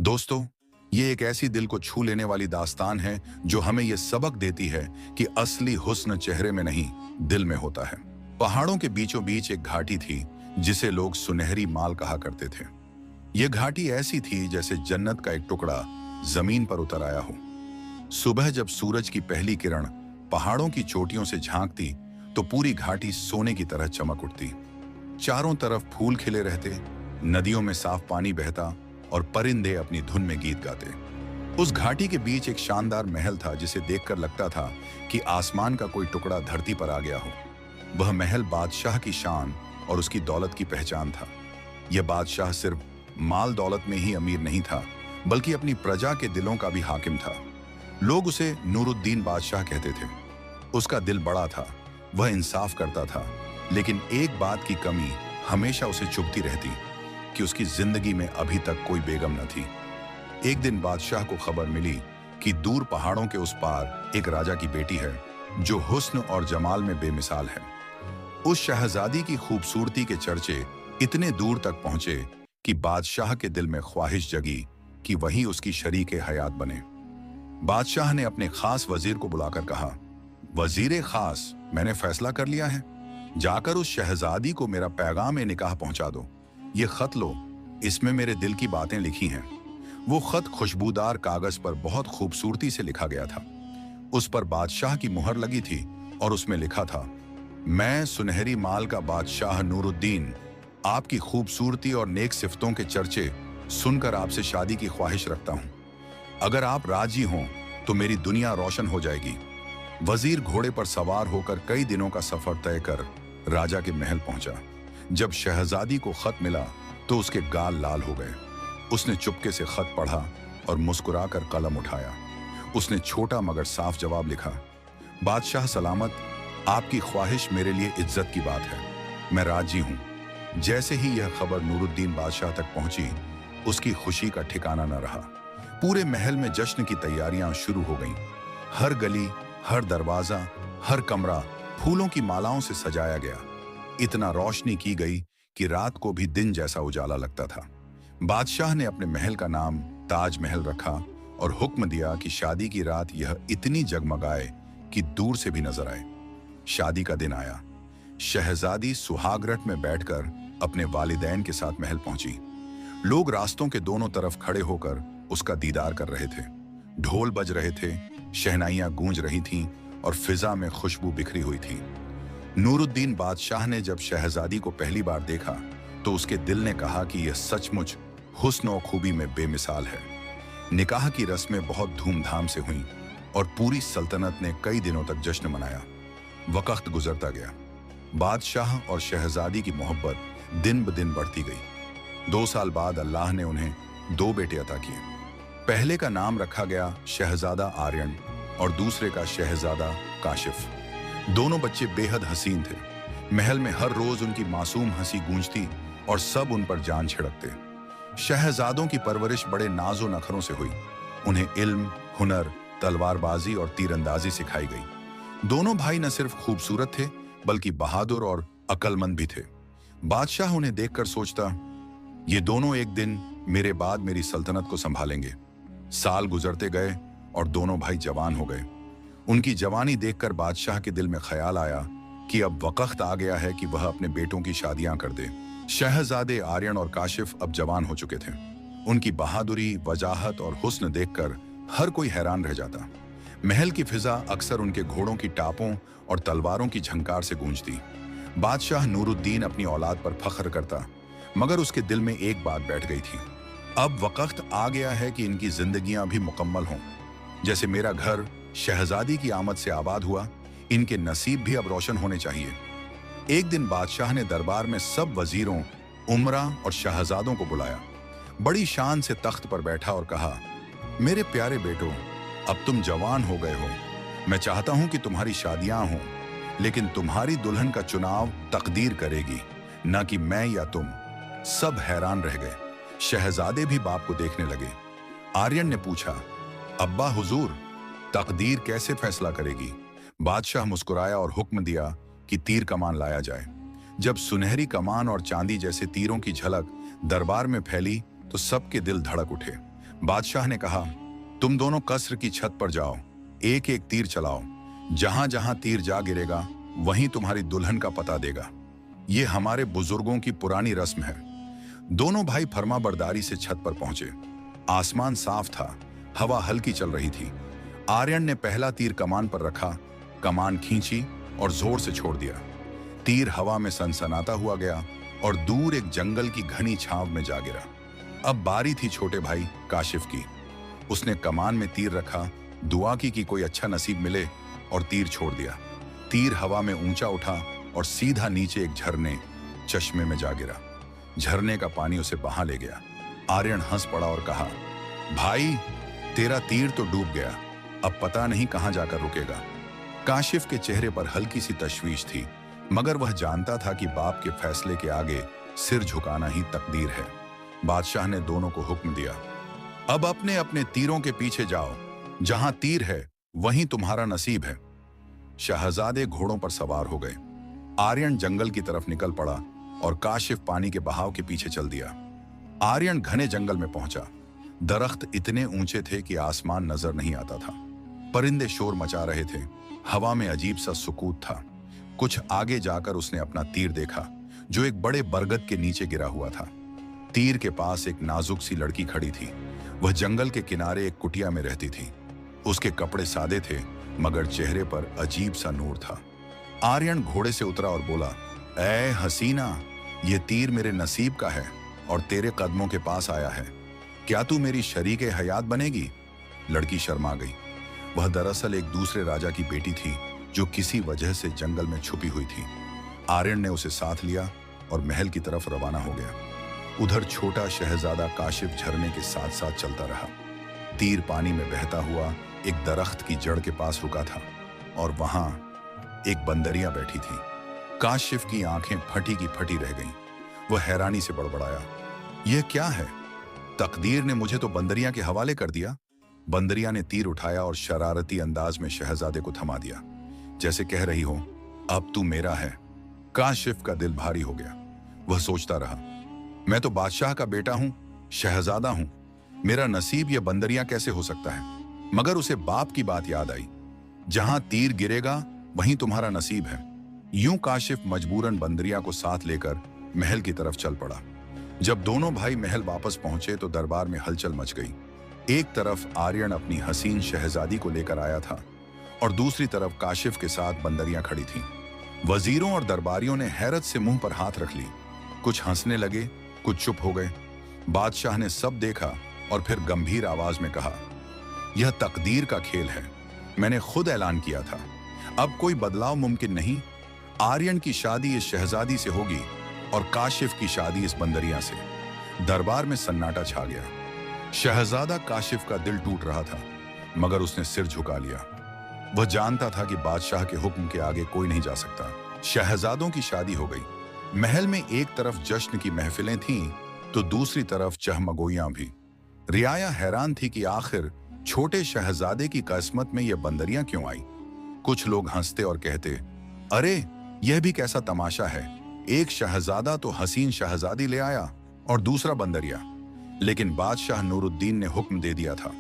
दोस्तों, ये एक ऐसी दिल को छू लेने वाली दास्तान है जो हमें ये सबक देती है कि असली हुस्न चेहरे में नहीं, दिल में होता है। पहाड़ों के बीचों बीच एक घाटी थी जिसे लोग सुनहरी माल कहा करते थे। ये घाटी ऐसी थी जैसे जन्नत का एक टुकड़ा जमीन पर उतर आया हो। सुबह जब सूरज की पहली किरण पहाड़ों की चोटियों से झांकती तो पूरी घाटी सोने की तरह चमक उठती। चारों तरफ फूल खिले रहते, नदियों में साफ पानी बहता और परिंदे अपनी धुन में गीत गाते। उस घाटी के बीच एक शानदार महल था जिसे देखकर लगता था कि आसमान का कोई टुकड़ा धरती पर आ गया हो। वह महल बादशाह की शान और उसकी दौलत की पहचान था। यह बादशाह सिर्फ माल दौलत में ही अमीर नहीं था, बल्कि अपनी प्रजा के दिलों का भी हाकिम था। लोग उसे नूरुद्दीन बादशाह कहते थे। उसका दिल बड़ा था, वह इंसाफ करता था, लेकिन एक बात की कमी हमेशा उसे चुभती रहती कि उसकी जिंदगी में अभी तक कोई बेगम न थी। एक दिन बादशाह को खबर मिली कि दूर पहाड़ों के उस पार एक राजा की बेटी है जो हुस्न और जमाल में बेमिसाल है। उस शहजादी की खूबसूरती के चर्चे इतने दूर तक पहुंचे कि बादशाह के दिल में ख्वाहिश जगी कि वही उसकी शरीके हयात बने। बादशाह ने अपने खास वजीर को बुलाकर कहा, वजीर खास, मैंने फैसला कर लिया है, जाकर उस शहजादी को मेरा पैगाम निकाह पहुंचा दो। ये खत लो, इसमें मेरे दिल की बातें लिखी हैं। वो खत खुशबूदार कागज पर बहुत खूबसूरती से लिखा गया था। उस पर बादशाह की मुहर लगी थी और उसमें लिखा था, मैं सुनहरी माल का बादशाह नूरुद्दीन आपकी खूबसूरती और नेक सिफतों के चर्चे सुनकर आपसे शादी की ख्वाहिश रखता हूं। अगर आप राजी हों तो मेरी दुनिया रोशन हो जाएगी। वजीर घोड़े पर सवार होकर कई दिनों का सफर तय कर राजा के महल पहुंचा। जब शहजादी को खत मिला तो उसके गाल लाल हो गए। उसने चुपके से खत पढ़ा और मुस्कुराकर कलम उठाया। उसने छोटा मगर साफ जवाब लिखा, बादशाह सलामत, आपकी ख्वाहिश मेरे लिए इज्जत की बात है, मैं राजी हूं। जैसे ही यह खबर नूरुद्दीन बादशाह तक पहुंची, उसकी खुशी का ठिकाना न रहा। पूरे महल में जश्न की तैयारियां शुरू हो गईं। हर गली, हर दरवाजा, हर कमरा फूलों की मालाओं से सजाया गया। इतना रोशनी की गई कि रात को भी दिन जैसा उजाला लगता था। बादशाह ने अपने महल का नाम ताज महल रखा और हुक्म दिया कि शादी की रात यह इतनी जगमगाए कि दूर से भी नजर आए। शादी का दिन आया। शहजादी सुहागरत में बैठकर अपने वालिदैन के साथ महल पहुंची। लोग रास्तों के दोनों तरफ खड़े होकर उसका दीदार कर रहे थे। ढोल बज रहे थे, शहनाइयां गूंज रही थीं और फिजा में खुशबू बिखरी हुई थी। नूरुद्दीन बादशाह ने जब शहजादी को पहली बार देखा तो उसके दिल ने कहा कि यह सचमुच हुस्न और खूबी में बेमिसाल है। निकाह की रस्में बहुत धूमधाम से हुईं और पूरी सल्तनत ने कई दिनों तक जश्न मनाया। वक्त गुजरता गया। बादशाह और शहजादी की मोहब्बत दिन ब दिन बढ़ती गई। 2 साल बाद अल्लाह ने उन्हें 2 बेटे अता किए। पहले का नाम रखा गया शहजादा आर्यन और दूसरे का शहजादा काशिफ। दोनों बच्चे बेहद हसीन थे। महल में हर रोज उनकी मासूम हंसी गूंजती और सब उन पर जान छिड़कते। शहजादों की परवरिश बड़े नाजो नखरों से हुई। उन्हें इल्म, हुनर, तलवारबाजी और तीरंदाजी सिखाई गई। दोनों भाई न सिर्फ खूबसूरत थे बल्कि बहादुर और अक्लमंद भी थे। बादशाह उन्हें देखकर सोचता, ये दोनों एक दिन मेरे बाद मेरी सल्तनत को संभालेंगे। साल गुजरते गए और दोनों भाई जवान हो गए। उनकी जवानी देखकर बादशाह के दिल में ख्याल आया कि अब वक्त आ गया है कि वह अपने बेटों की शादियां कर दे। शहजादे आर्यन और काशिफ अब जवान हो चुके थे। उनकी बहादुरी, वजाहत और हुस्न देखकर हर कोई हैरान रह जाता। महल की फिजा अक्सर उनके घोड़ों की टापों और तलवारों की झंकार से गूंजती। बादशाह नूरुद्दीन अपनी औलाद पर फख्र करता, मगर उसके दिल में एक बात बैठ गई थी, अब वक्त आ गया है कि इनकी जिंदगियां भी मुकम्मल हों। जैसे मेरा घर शहजादी की आमद से आबाद हुआ, इनके नसीब भी अब रोशन होने चाहिए। एक दिन बादशाह ने दरबार में सब वजीरों, उमरा और शहजादों को बुलाया। बड़ी शान से तख्त पर बैठा और कहा, मेरे प्यारे बेटो, अब तुम जवान हो गए हो। मैं चाहता हूं कि तुम्हारी शादियां हों, लेकिन तुम्हारी दुल्हन का चुनाव तकदीर करेगी, न कि मैं या तुम। सब हैरान रह गए। शहजादे भी बाप को देखने लगे। आर्यन ने पूछा, अब्बा हुजूर, तकदीर कैसे फैसला करेगी? बादशाह मुस्कुराया और हुक्म दिया कि तीर कमान लाया जाए। जब सुनहरी कमान और चांदी जैसे तीरों की झलक दरबार में फैली तो सबके दिल धड़क उठे। बादशाह ने कहा, तुम दोनों कसर की छत पर जाओ, एक एक तीर चलाओ, जहां जहां तीर जा गिरेगा वहीं तुम्हारी दुल्हन का पता देगा। ये हमारे बुजुर्गों की पुरानी रस्म है। दोनों भाई फरमाबरदारी से छत पर पहुंचे। आसमान साफ था, हवा हल्की चल रही थी। आर्यन ने पहला तीर कमान पर रखा, कमान खींची और जोर से छोड़ दिया। तीर हवा में सनसनाता हुआ गया और दूर एक जंगल की घनी छांव में जा गिरा। अब बारी थी छोटे भाई काशिफ की। उसने कमान में तीर रखा, दुआ की कि कोई अच्छा नसीब मिले, और तीर छोड़ दिया। तीर हवा में ऊंचा उठा और सीधा नीचे एक झरने चश्मे में जा गिरा। झरने का पानी उसे बहा ले गया। आर्यन हंस पड़ा और कहा, भाई तेरा तीर तो डूब गया, अब पता नहीं कहां जाकर रुकेगा। काशिफ के चेहरे पर हल्की सी तशवीश थी, मगर वह जानता था कि बाप के फैसले के आगे सिर झुकाना ही तकदीर है। बादशाह ने दोनों को हुक्म दिया, अब अपने अपने तीरों के पीछे जाओ, जहां तीर है वहीं तुम्हारा नसीब है। शहजादे घोड़ों पर सवार हो गए। आर्यन जंगल की तरफ निकल पड़ा और काशिफ पानी के बहाव के पीछे चल दिया। आर्यन घने जंगल में पहुंचा। दरख्त इतने ऊंचे थे कि आसमान नजर नहीं आता था। परिंदे शोर मचा रहे थे। हवा में अजीब सा सुकूत था। कुछ आगे जाकर उसने अपना तीर देखा, जो एक बड़े बरगद के नीचे गिरा हुआ था। तीर के पास एक नाजुक सी लड़की खड़ी थी। वह जंगल के किनारे एक कुटिया में रहती थी। उसके कपड़े सादे थे, मगर चेहरे पर अजीब सा नूर था। आर्यन घोड़े से उतरा और बोला, ऐ हसीना, ये तीर मेरे नसीब का है और तेरे कदमों के पास आया है। क्या तू मेरी शरीके हयात बनेगी? लड़की शर्मा गई। वह दरअसल एक दूसरे राजा की बेटी थी, जो किसी वजह से जंगल में छुपी हुई थी। आर्यन ने उसे साथ लिया और महल की तरफ रवाना हो गया। उधर छोटा शहजादा काशिफ झरने के साथ साथ चलता रहा। तीर पानी में बहता हुआ एक दरख्त की जड़ के पास रुका था और वहां एक बंदरिया बैठी थी। काशिफ की आंखें फटी की फटी रह गईं। वह हैरानी से बड़बड़ाया, यह क्या है? तकदीर ने मुझे तो बंदरिया के हवाले कर दिया। बंदरिया ने तीर उठाया और शरारती अंदाज में शहजादे को थमा दिया, जैसे कह रही हो, अब तू मेरा है। काशिफ का दिल भारी हो गया। वह सोचता रहा, मैं तो बादशाह का बेटा हूं, शहजादा हूं, मेरा नसीब यह बंदरिया कैसे हो सकता है? मगर उसे बाप की बात याद आई, जहां तीर गिरेगा वहीं तुम्हारा नसीब है। यूं काशिफ मजबूरन बंदरिया को साथ लेकर महल की तरफ चल पड़ा। जब दोनों भाई महल वापस पहुंचे तो दरबार में हलचल मच गई। एक तरफ आर्यन अपनी हसीन शहजादी को लेकर आया था और दूसरी तरफ काशिफ के साथ बंदरिया खड़ी थी। वजीरों और दरबारियों ने हैरत से मुंह पर हाथ रख ली। कुछ हंसने लगे, कुछ चुप हो गए। बादशाह ने सब देखा और फिर गंभीर आवाज में कहा, यह तकदीर का खेल है। मैंने खुद ऐलान किया था, अब कोई बदलाव मुमकिन नहीं। आर्यन की शादी इस शहजादी से होगी और काशिफ की शादी इस बंदरिया से। दरबार में सन्नाटा छा गया। शहजादा काशिफ का दिल टूट रहा था, मगर उसने सिर झुका लिया। वह जानता था कि बादशाह के हुक्म के आगे कोई नहीं जा सकता। शहजादों की शादी हो गई। महल में एक तरफ जश्न की महफिलें थीं, तो दूसरी तरफ चहमगोइयां भी। रियाया हैरान थी कि आखिर छोटे शहजादे की किस्मत में यह बंदरियां क्यों आई। कुछ लोग हंसते और कहते, अरे यह भी कैसा तमाशा है, एक शहजादा तो हसीन शहजादी ले आया और दूसरा बंदरिया। लेकिन बादशाह नूरुद्दीन ने हुक्म दे दिया था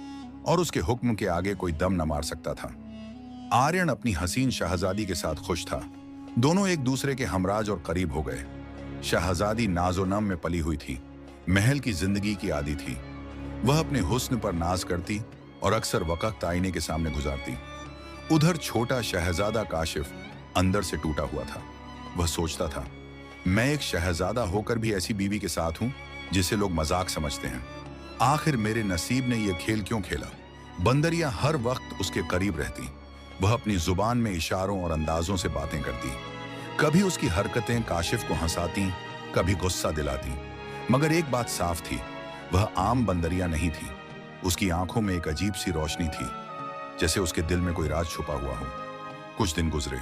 और उसके हुक्म के आगे कोई दम न मार सकता था। आर्यन अपनी हसीन शहजादी के साथ खुश था। दोनों एक दूसरे के हमराज और करीब हो गए। शहजादी नाजो नम में पली हुई थी, महल की जिंदगी की आदी थी। वह अपने हुस्न पर नाज करती और अक्सर वक्त आईने के सामने गुजारती। उधर छोटा शहजादा काशिफ अंदर से टूटा हुआ था। वह सोचता था, मैं एक शहजादा होकर भी ऐसी बीवी के साथ हूं जिसे लोग मजाक समझते हैं। आखिर मेरे नसीब ने यह खेल क्यों खेला? बंदरिया हर वक्त उसके करीब रहती। वह अपनी जुबान में इशारों और अंदाजों से बातें करती। कभी उसकी हरकतें काशिफ को हंसाती, कभी गुस्सा दिलाती। मगर एक बात साफ थी, वह आम बंदरिया नहीं थी। उसकी आंखों में एक अजीब सी रोशनी थी, जैसे उसके दिल में कोई राज छुपा हुआ हो। कुछ दिन गुजरे।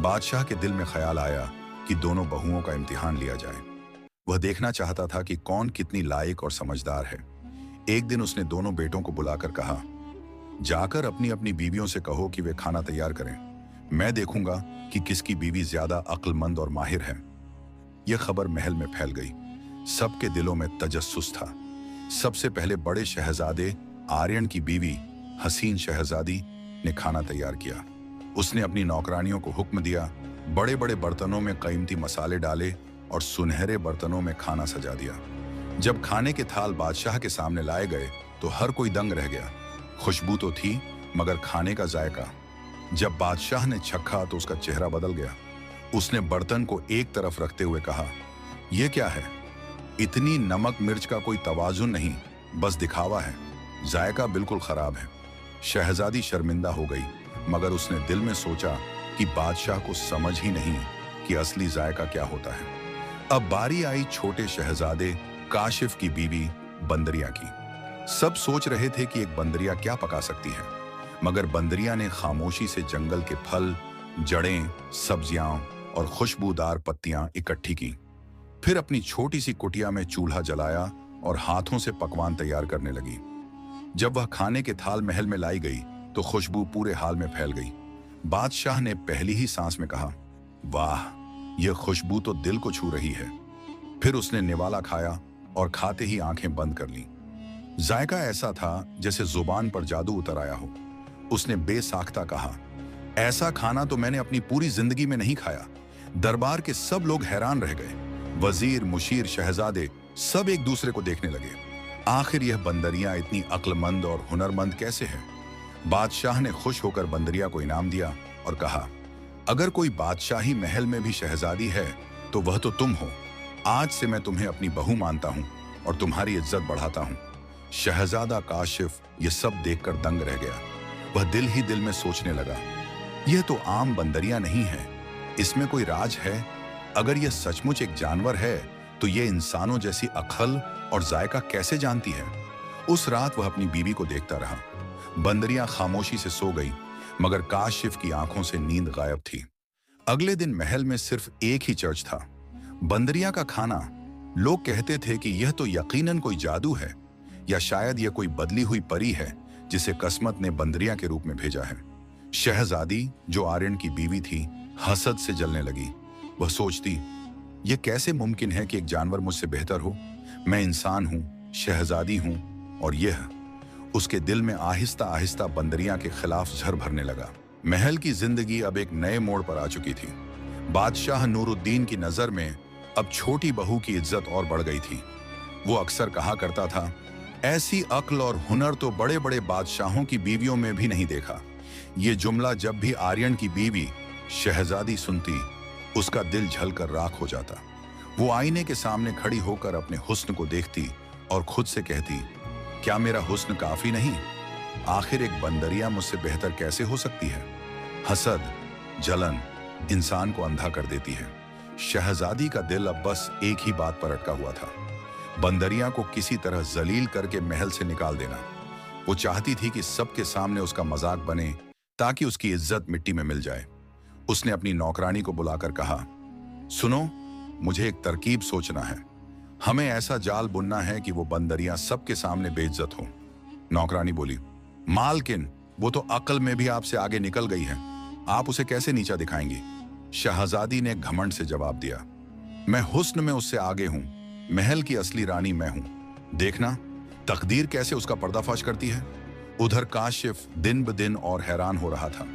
बादशाह के दिल में ख्याल आया कि दोनों बहुओं का इम्तिहान लिया जाए। वह देखना चाहता था कि कौन कितनी लायक और समझदार है। एक दिन उसने दोनों बेटों को बुलाकर कहा, जाकर अपनी अपनी बीवियों से कहो कि वे खाना तैयार करें। मैं देखूंगा कि किसकी बीवी ज्यादा अक्लमंद और माहिर है। यह खबर महल में फैल गई। सबके दिलों में तजस्सुस था। सबसे पहले बड़े शहजादे आर्यन की बीवी हसीन शहजादी ने खाना तैयार किया। उसने अपनी नौकरानियों को हुक्म दिया, बड़े बड़े बर्तनों में कीमती मसाले डाले और सुनहरे बर्तनों में खाना सजा दिया। जब खाने के थाल बादशाह के सामने लाए गए तो हर कोई दंग रह गया। खुशबू तो थी मगर खाने का जायका। जब बादशाह ने चखा तो उसका चेहरा बदल गया। उसने बर्तन को एक तरफ रखते हुए कहा, यह क्या है? इतनी नमक मिर्च का कोई तवाजुन नहीं, बस दिखावा है। जायका बिल्कुल खराब है। शहजादी शर्मिंदा हो गई, मगर उसने दिल में सोचा कि बादशाह को समझ ही नहीं कि असली जायका क्या होता है। अब बारी आई छोटे शहजादे काशिफ की बीवी बंदरिया की। सब सोच रहे थे कि एक बंदरिया क्या पका सकती है, मगर बंदरिया ने खामोशी से जंगल के फल, जड़ें, सब्जियां और खुशबूदार पत्तियां इकट्ठी की। फिर अपनी छोटी सी कुटिया में चूल्हा जलाया और हाथों से पकवान तैयार करने लगी। जब वह खाने के थाल महल में लाई गई तो खुशबू पूरे हाल में फैल गई। बादशाह ने पहली ही सांस में कहा, वाह, यह खुशबू तो दिल को छू रही है। फिर उसने निवाला खाया और खाते ही आंखें बंद कर लीं। जायका ऐसा था जैसे जुबान पर जादू उतर आया हो। उसने बेसाख्ता कहा, ऐसा खाना तो मैंने अपनी पूरी जिंदगी में नहीं खाया। दरबार के सब लोग हैरान रह गए। वजीर, मुशीर, शहजादे सब एक दूसरे को देखने लगे। आखिर यह बंदरिया इतनी अक्लमंद और हुनरमंद कैसे है? बादशाह ने खुश होकर बंदरिया को इनाम दिया और कहा, अगर कोई बादशाही महल में भी शहजादी है तो वह तो तुम हो। आज से मैं तुम्हें अपनी बहू मानता हूं और तुम्हारी इज्जत बढ़ाता हूं। शहजादा काशिफ ये सब देखकर दंग रह गया। वह दिल ही दिल में सोचने लगा, यह तो आम बंदरिया नहीं है, इसमें कोई राज है। अगर यह सचमुच एक जानवर है तो यह इंसानों जैसी अक्ल और जायका कैसे जानती है? उस रात वह अपनी बीवी को देखता रहा। बंदरिया खामोशी से सो गई, मगर काशिफ की आंखों से नींद गायब थी। अगले दिन महल में सिर्फ एक ही चर्च था, बंदरिया का खाना। लोग कहते थे कि यह तो यकीनन कोई जादू है, या शायद यह कोई बदली हुई परी है जिसे किस्मत ने बंदरिया के रूप में भेजा है। शहजादी, जो आर्यन की बीवी थी, हसद से जलने लगी। वह सोचती, यह कैसे मुमकिन है कि एक जानवर मुझसे बेहतर हो? मैं इंसान हूं, शहजादी हूं, और यह। उसके दिल में आहिस्ता आहिस्ता बंदरिया के खिलाफ झर भरने लगा। महल की जिंदगी अब एक नए मोड़ पर आ चुकी थी। बादशाह नूरुद्दीन की नजर में अब छोटी बहू की इज्जत और बढ़ गई थी। वो अक्सर कहा करता था, ऐसी अक्ल और हुनर तो बड़े बड़े बादशाहों की बीवियों में भी नहीं देखा। ये जुमला जब भी आर्यन की बीवी शहजादी सुनती, उसका दिल जलकर राख हो जाता। वो आईने के सामने खड़ी होकर अपने हुस्न को देखती और खुद से कहती, क्या मेरा हुस्न काफी नहीं? आखिर एक बंदरिया मुझसे बेहतर कैसे हो सकती है? हसद, जलन इंसान को अंधा कर देती है। शहजादी का दिल अब बस एक ही बात पर अटका हुआ था, बंदरिया को किसी तरह जलील करके महल से निकाल देना। वो चाहती थी कि सबके सामने उसका मजाक बने ताकि उसकी इज्जत मिट्टी में मिल जाए। उसने अपनी नौकरानी को बुलाकर कहा, सुनो, मुझे एक तरकीब सोचना है। हमें ऐसा जाल बुनना है कि वो बंदरिया सबके सामने बेइज्जत हो। नौकरानी बोली, मालकिन, वो तो अक्ल में भी आपसे आगे निकल गई है, आप उसे कैसे नीचा दिखाएंगी? शहजादी ने घमंड से जवाब दिया, मैं हुस्न में उससे आगे हूं, महल की असली रानी मैं हूं। देखना तकदीर कैसे उसका पर्दाफाश करती है। उधर काशिफ दिन ब दिन और हैरान हो रहा था।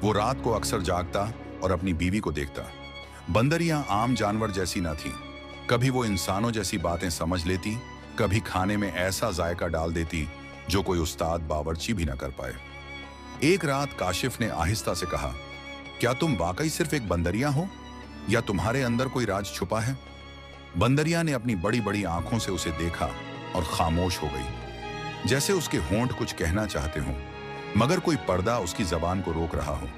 वो रात को अक्सर जागता और अपनी बीवी को देखता। बंदरियां आम जानवर जैसी न थी। कभी वो इंसानों जैसी बातें समझ लेती, कभी खाने में ऐसा जायका डाल देती जो कोई उस्ताद बावर्ची भी न कर पाए। एक रात काशिफ ने आहिस्ता से कहा, क्या तुम वाकई सिर्फ एक बंदरिया हो या तुम्हारे अंदर कोई राज छुपा है? बंदरिया ने अपनी बड़ी बड़ी आंखों से उसे देखा और खामोश हो गई, जैसे उसके होंठ कुछ कहना चाहते हों, मगर कोई पर्दा उसकी जबान को रोक रहा हो।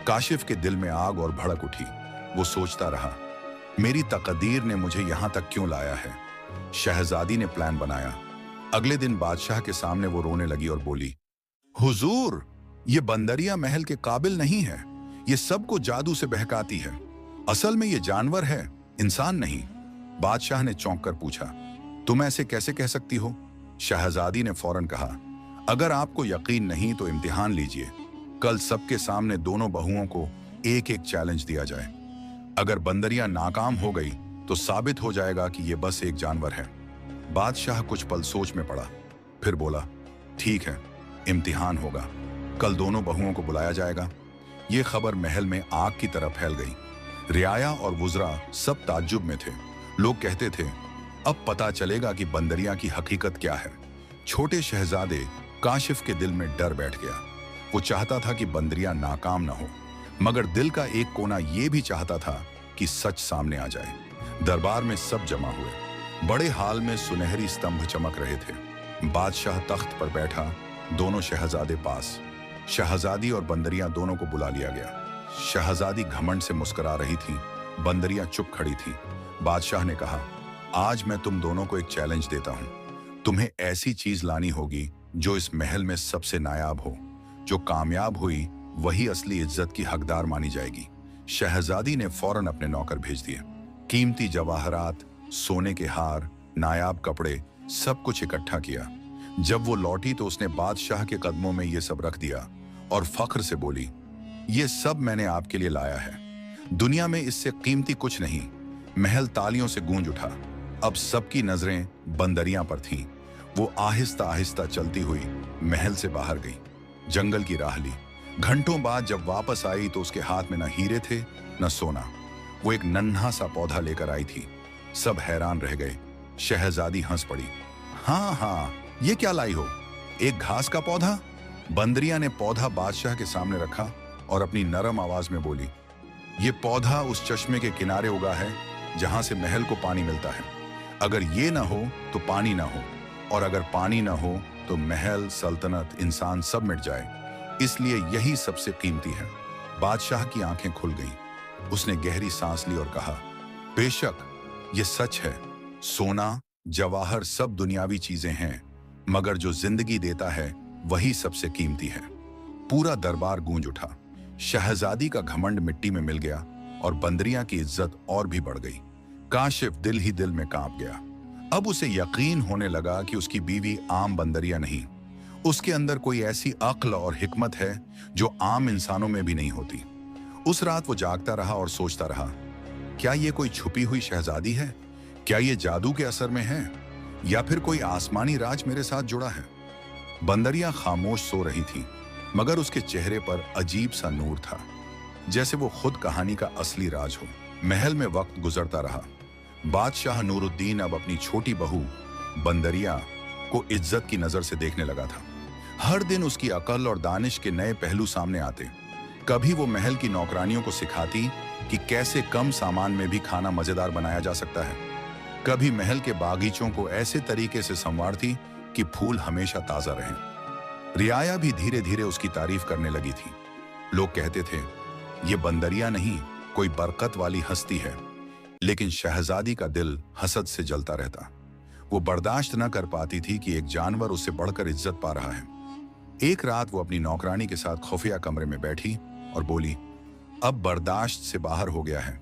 काशिफ के दिल में आग और भड़क उठी। वो सोचता रहा, मेरी तकदीर ने मुझे यहां तक क्यों लाया है? शहजादी ने प्लान बनाया। अगले दिन बादशाह के सामने वो रोने लगी और बोली, हुजूर, ये बंदरिया महल के काबिल नहीं है, ये सबको जादू से बहकाती है। असल में ये जानवर है, इंसान नहीं। बादशाह ने चौंक कर पूछा, तुम ऐसे कैसे कह सकती हो? शहजादी ने फौरन कहा, अगर आपको यकीन नहीं तो इम्तिहान लीजिए। कल सबके सामने दोनों बहुओं को एक एक चैलेंज दिया जाए। अगर बंदरिया नाकाम हो गई तो साबित हो जाएगा कि यह बस एक जानवर है। बादशाह कुछ पल सोच में पड़ा, फिर बोला, ठीक है, इम्तिहान होगा। कल दोनों बहुओं को बुलाया जाएगा। ये खबर महल में आग की तरह फैल गई। रियाया और वुज़रा सब ताज्जुब में थे। लोग कहते थे, अब पता चलेगा कि बंदरिया की हकीकत क्या है। छोटे शहजादे काशिफ के दिल में डर बैठ गया। वो चाहता था कि बंदरिया नाकाम ना हो, मगर दिल का एक कोना ये भी चाहता था कि सच सामने आ जाए। दरबार में सब जमा हुए। बड़े हाल में सुनहरी स्तंभ चमक रहे थे। बादशाह तख्त पर बैठा, दोनों शहजादे पास। शहजादी और बंदरिया दोनों को बुला लिया गया। शहजादी घमंड से मुस्कुरा रही थी, बंदरिया चुप खड़ी थी। बादशाह ने कहा, आज मैं तुम दोनों को एक चैलेंज देता हूं। तुम्हें ऐसी चीज लानी होगी जो इस महल में सबसे नायाब हो। जो कामयाब हुई वही असली इज्जत की हकदार मानी जाएगी। शहजादी ने फौरन अपने नौकर भेज दिए। कीमती जवाहरात, सोने के हार, नायाब कपड़े, सब कुछ इकट्ठा किया। जब वो लौटी तो उसने बादशाह के कदमों में ये सब रख दिया और फख्र से बोली, ये सब मैंने आपके लिए लाया है। दुनिया में इससे कीमती कुछ नहीं। महल तालियों से गूंज उठा। अब सबकी नजरें बंदरिया पर थीं। वो आहिस्ता आहिस्ता चलती हुई महल से बाहर गई, जंगल की राह ली। घंटों बाद जब वापस आई तो उसके हाथ में न हीरे थे न सोना। वो एक नन्हा सा पौधा लेकर आई थी। सब हैरान रह गए। शहजादी हंस पड़ी। हाँ, ये क्या लाई हो? एक घास का पौधा? बंदरिया ने पौधा बादशाह के सामने रखा और अपनी नरम आवाज में बोली, ये पौधा उस चश्मे के किनारे उगा है जहां से महल को पानी मिलता है। अगर ये ना हो तो पानी ना हो, और अगर पानी ना हो तो महल, सल्तनत, इंसान सब मिट जाए। इसलिए यही सबसे कीमती है। बादशाह की आंखें खुल गईं। उसने गहरी सांस ली और कहा, बेशक ये सच है। सोना, जवाहर सब दुनियावी चीजें हैं, मगर जो जिंदगी देता है वही सबसे कीमती है। पूरा दरबार गूंज उठा। शहजादी का घमंड मिट्टी में मिल गया और बंदरिया की इज्जत और भी बढ़ गई। काशिफ दिल ही दिल में कांप गया। अब उसे यकीन होने लगा कि उसकी बीवी आम बंदरिया नहीं, उसके अंदर कोई ऐसी अक्ल और हिकमत है जो आम इंसानों में भी नहीं होती। उस रात वो जागता रहा और सोचता रहा, क्या ये कोई छुपी हुई शहजादी है? क्या ये जादू के असर में है, या फिर कोई आसमानी राज मेरे साथ जुड़ा है? बंदरिया खामोश सो रही थी, मगर उसके चेहरे पर अजीब सा नूर था, जैसे वो खुद कहानी का असली राज हो। महल में वक्त गुजरता रहा। बादशाह नूरुद्दीन अब अपनी छोटी बहू बंदरिया को इज्जत की नजर से देखने लगा था। हर दिन उसकी अकल और दानिश के नए पहलू सामने आते। कभी वो महल की नौकरानियों को सिखाती कि कैसे कम सामान में भी खाना मजेदार बनाया जा सकता है। कभी महल के बागीचों को ऐसे तरीके से संवारती कि फूल हमेशा ताजा रहें। रियाया भी धीरे धीरे उसकी तारीफ करने लगी थी। लोग कहते थे, ये बंदरिया नहीं, कोई बरकत वाली हस्ती है। लेकिन शहजादी का दिल हसद से जलता रहता। वो बर्दाश्त न कर पाती थी कि एक जानवर उससे बढ़कर इज्जत पा रहा है। एक रात वो अपनी नौकरानी के साथ खुफिया कमरे में बैठी और बोली, अब बर्दाश्त से बाहर हो गया है।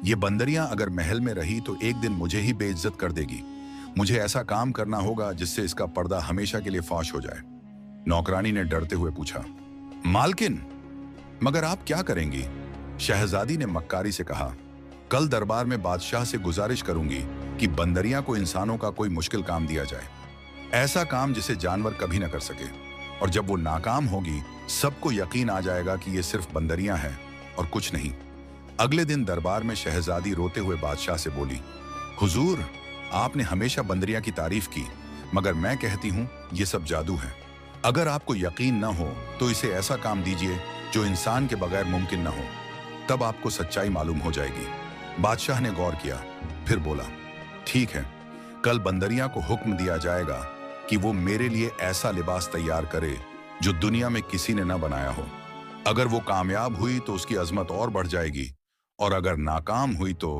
ये बंदरिया अगर महल में रही तो एक दिन मुझे ही बेइज्जत कर देगी। मुझे ऐसा काम करना होगा जिससे इसका पर्दा हमेशा के लिए फौश हो जाए। नौकरानी ने डरते हुए पूछा, मालकिन, मगर आप क्या करेंगी? शहजादी ने मक्कारी से कहा, कल दरबार में बादशाह से गुजारिश करूंगी कि बंदरिया को इंसानों का कोई मुश्किल काम दिया जाए, ऐसा काम जिसे जानवर कभी न कर सके। और जब वो नाकाम होगी, सबको यकीन आ जाएगा कि ये सिर्फ बंदरिया है और कुछ नहीं। अगले दिन दरबार में शहजादी रोते हुए बादशाह से बोली, हुजूर, आपने हमेशा बंदरिया की तारीफ की, मगर मैं कहती हूँ ये सब जादू है। अगर आपको यकीन न हो तो इसे ऐसा काम दीजिए जो इंसान के बगैर मुमकिन न हो, तब आपको सच्चाई मालूम हो जाएगी। बादशाह ने गौर किया, फिर बोला, ठीक है, कल बंदरिया को हुक्म दिया जाएगा कि वो मेरे लिए ऐसा लिबास तैयार करे जो दुनिया में किसी ने न बनाया हो। अगर वो कामयाब हुई तो उसकी अजमत और बढ़ जाएगी, और अगर नाकाम हुई तो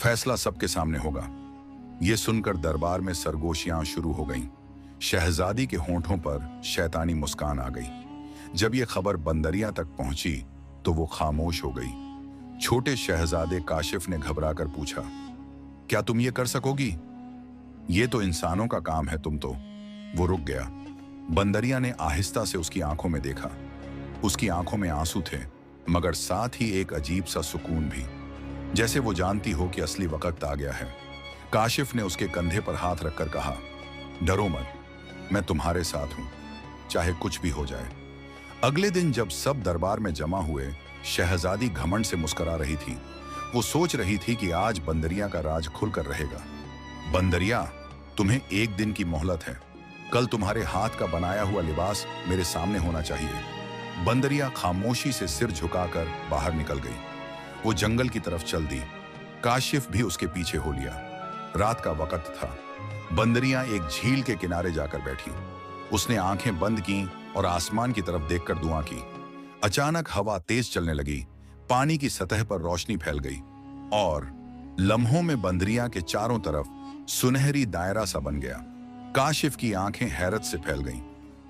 फैसला सबके सामने होगा। ये सुनकर दरबार में सरगोशियां शुरू हो गईं। शहजादी के होंठों पर शैतानी मुस्कान आ गई। जब ये खबर बंदरिया तक पहुंची तो वो खामोश हो गई। छोटे शहजादे काशिफ ने घबराकर पूछा, क्या तुम ये कर सकोगी? ये तो इंसानों का काम है, तुम तो। वो रुक गया। बंदरिया ने आहिस्ता से उसकी आंखों में देखा। उसकी आंखों में आंसू थे, मगर साथ ही एक अजीब सा सुकून भी, जैसे वो जानती हो कि असली वक्त आ गया है। काशिफ ने उसके कंधे पर हाथ रखकर कहा, डरो मत, मैं तुम्हारे साथ हूं, चाहे कुछ भी हो जाए। अगले दिन जब सब दरबार में जमा हुए, शहजादी घमंड से मुस्कुरा रही थी। वो सोच रही थी कि आज बंदरिया का राज खुलकर रहेगा। बंदरिया, तुम्हें एक दिन की मोहलत है। कल तुम्हारे हाथ का बनाया हुआ लिबास मेरे सामने होना चाहिए। बंदरिया खामोशी से सिर झुकाकर बाहर निकल गई। वो जंगल की तरफ चल दी। काशिफ भी उसके पीछे हो लिया। रात का वक्त था। बंदरिया एक झील के किनारे जाकर बैठी। उसने आंखें बंद की और आसमान की तरफ देखकर दुआ की। अचानक हवा तेज चलने लगी। पानी की सतह पर रोशनी फैल गई और लम्हों में बंदरिया के चारों तरफ सुनहरी दायरा सा बन गया। काशिफ की आंखें हैरत से फैल गईं।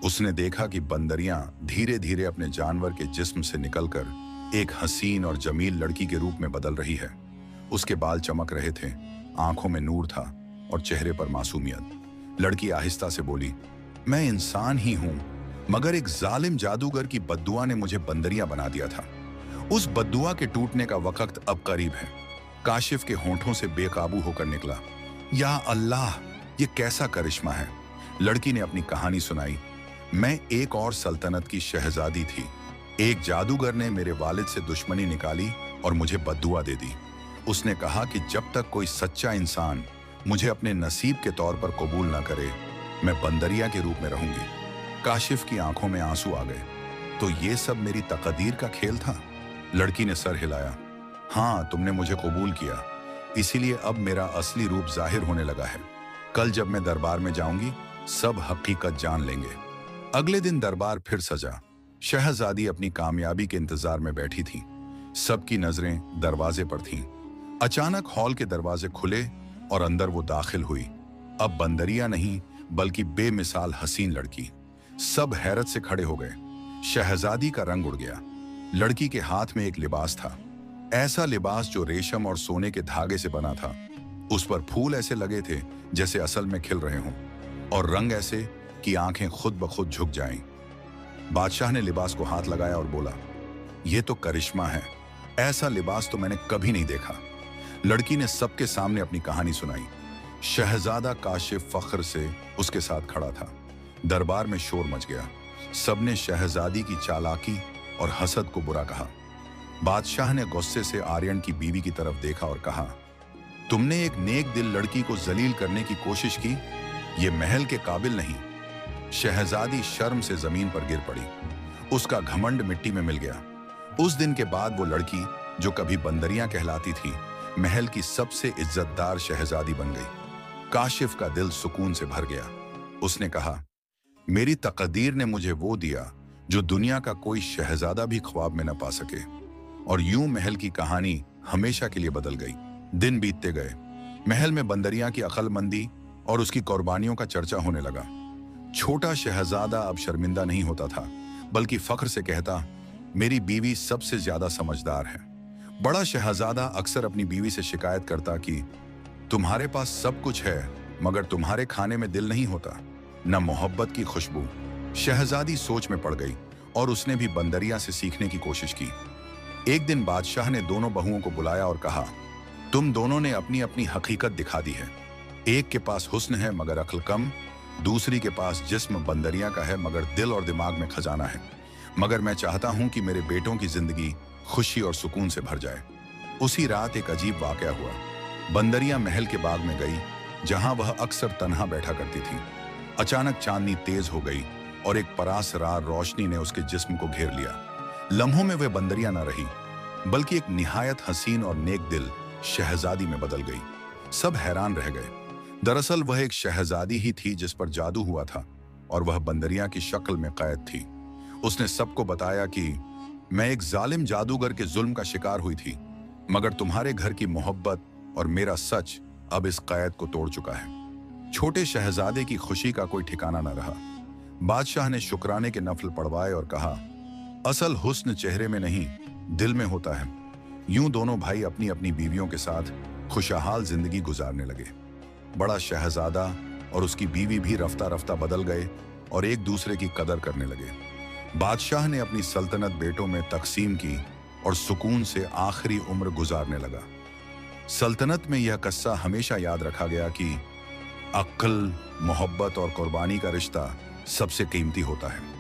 उसने देखा कि बंदरिया धीरे धीरे अपने जानवर के जिस्म से निकलकर एक हसीन और जमील लड़की के रूप में बदल रही है। उसके बाल चमक रहे थे, आंखों में नूर था और चेहरे पर मासूमियत। लड़की आहिस्ता से बोली, मैं इंसान ही हूं, मगर एक जालिम जादूगर की बद्दुआ ने मुझे बंदरिया बना दिया था। उस बद्दुआ के टूटने का वक्त अब करीब है। काशिफ के होंठों से बेकाबू होकर निकला, या अल्लाह, ये कैसा करिश्मा है। लड़की ने अपनी कहानी सुनाई। मैं एक और सल्तनत की शहजादी थी। एक जादूगर ने मेरे वालिद से दुश्मनी निकाली और मुझे बद्दुआ दे दी। उसने कहा कि जब तक कोई सच्चा इंसान मुझे अपने नसीब के तौर पर कबूल ना करे, मैं बंदरिया के रूप में रहूंगी। काशिफ की आंखों में आंसू आ गए। तो ये सब मेरी तकदीर का खेल था? लड़की ने सर हिलाया। हाँ, तुमने मुझे कबूल किया, इसीलिए अब मेरा असली रूप जाहिर होने लगा है। कल जब मैं दरबार में जाऊंगी, सब हकीकत जान लेंगे। अगले दिन दरबार फिर सजा। शहजादी अपनी कामयाबी के इंतजार में बैठी थी। सबकी नजरें दरवाजे पर थीं। अचानक हॉल के दरवाजे खुले और अंदर वो दाखिल हुई। अब बंदरिया नहीं, बल्कि बेमिसाल हसीन लड़की। सब हैरत से खड़े हो गए। शहजादी का रंग उड़ गया। लड़की के हाथ में एक लिबास था, ऐसा लिबास जो रेशम और सोने के धागे से बना था। उस पर फूल ऐसे लगे थे जैसे असल में खिल रहे हों, और रंग ऐसे कि आंखें खुद ब खुद झुक जाएं। बादशाह ने लिबास को हाथ लगाया और बोला, यह तो करिश्मा है, ऐसा लिबास तो मैंने कभी नहीं देखा। लड़की ने सबके सामने अपनी कहानी सुनाई। शहजादा काशिफ फख्र से उसके साथ खड़ा था। दरबार में शोर मच गया। सबने शहजादी की चालाकी और हसद को बुरा कहा। बादशाह ने गुस्से से आर्यन की बीवी की तरफ देखा और कहा, तुमने एक नेक दिल लड़की को जलील करने की कोशिश की, ये महल के काबिल नहीं। शहजादी शर्म से जमीन पर गिर पड़ी। उसका घमंड मिट्टी में मिल गया। उस दिन के बाद वो लड़की, जो कभी बंदरिया कहलाती थी, महल की सबसे इज्जतदार शहजादी बन गई। काशिफ का दिल सुकून से भर गया। उसने कहा, मेरी तकदीर ने मुझे वो दिया जो दुनिया का कोई शहजादा भी ख्वाब में न पा सके। और यूं महल की कहानी हमेशा के लिए बदल गई। दिन बीतते गए। महल में बंदरिया की अक्लमंदी और उसकी कुर्बानियों का चर्चा होने लगा। छोटा शहजादा अब शर्मिंदा नहीं होता था, बल्कि फख्र से कहता, मेरी बीवी सबसे ज्यादा समझदार है। बड़ा शहजादा अक्सर अपनी बीवी से शिकायत करता कि तुम्हारे पास सब कुछ है, मगर तुम्हारे खाने में दिल नहीं होता, न मोहब्बत की खुशबू। शहजादी सोच में पड़ गई और उसने भी बंदरिया से सीखने की कोशिश की। एक दिन बादशाह ने दोनों बहुओं को बुलाया और कहा, तुम दोनों ने अपनी अपनी हकीकत दिखा दी है। एक के पास हुस्न है मगर अक्ल कम, दूसरी के पास जिस्म बंदरिया का है मगर दिल और दिमाग में खजाना है। मगर मैं चाहता हूं कि मेरे बेटों की जिंदगी खुशी और सुकून से भर जाए। उसी रात एक अजीब वाकया हुआ। बंदरिया महल के बाग में गई, जहां वह अक्सर तन्हा बैठा करती थी। अचानक चांदनी तेज हो गई और एक परासरार रोशनी ने उसके जिस्म को घेर लिया। लम्हों में वह बंदरिया न रही, बल्कि एक निहायत हसीन और नेक दिल शहजादी में बदल गई। सब हैरान रह गए। दरअसल वह एक शहजादी ही थी जिस पर जादू हुआ था, और वह बंदरिया की शक्ल में कैद थी। उसने सबको बताया कि मैं एक जालिम जादूगर के जुल्म का शिकार हुई थी, मगर तुम्हारे घर की मोहब्बत और मेरा सच अब इस कैद को तोड़ चुका है। छोटे शहजादे की खुशी का कोई ठिकाना न रहा। बादशाह ने शुक्राने के नफल पढ़वाए और कहा, असल हुस्न चेहरे में नहीं, दिल में होता है। यूं दोनों भाई अपनी अपनी बीवियों के साथ खुशहाल जिंदगी गुजारने लगे। बड़ा शहजादा और उसकी बीवी भी रफ्ता रफ्ता बदल गए और एक दूसरे की कदर करने लगे। बादशाह ने अपनी सल्तनत बेटों में तकसीम की और सुकून से आखिरी उम्र गुजारने लगा। सल्तनत में यह कस्सा हमेशा याद रखा गया कि अक्ल, मोहब्बत और कुर्बानी का रिश्ता सबसे कीमती होता है।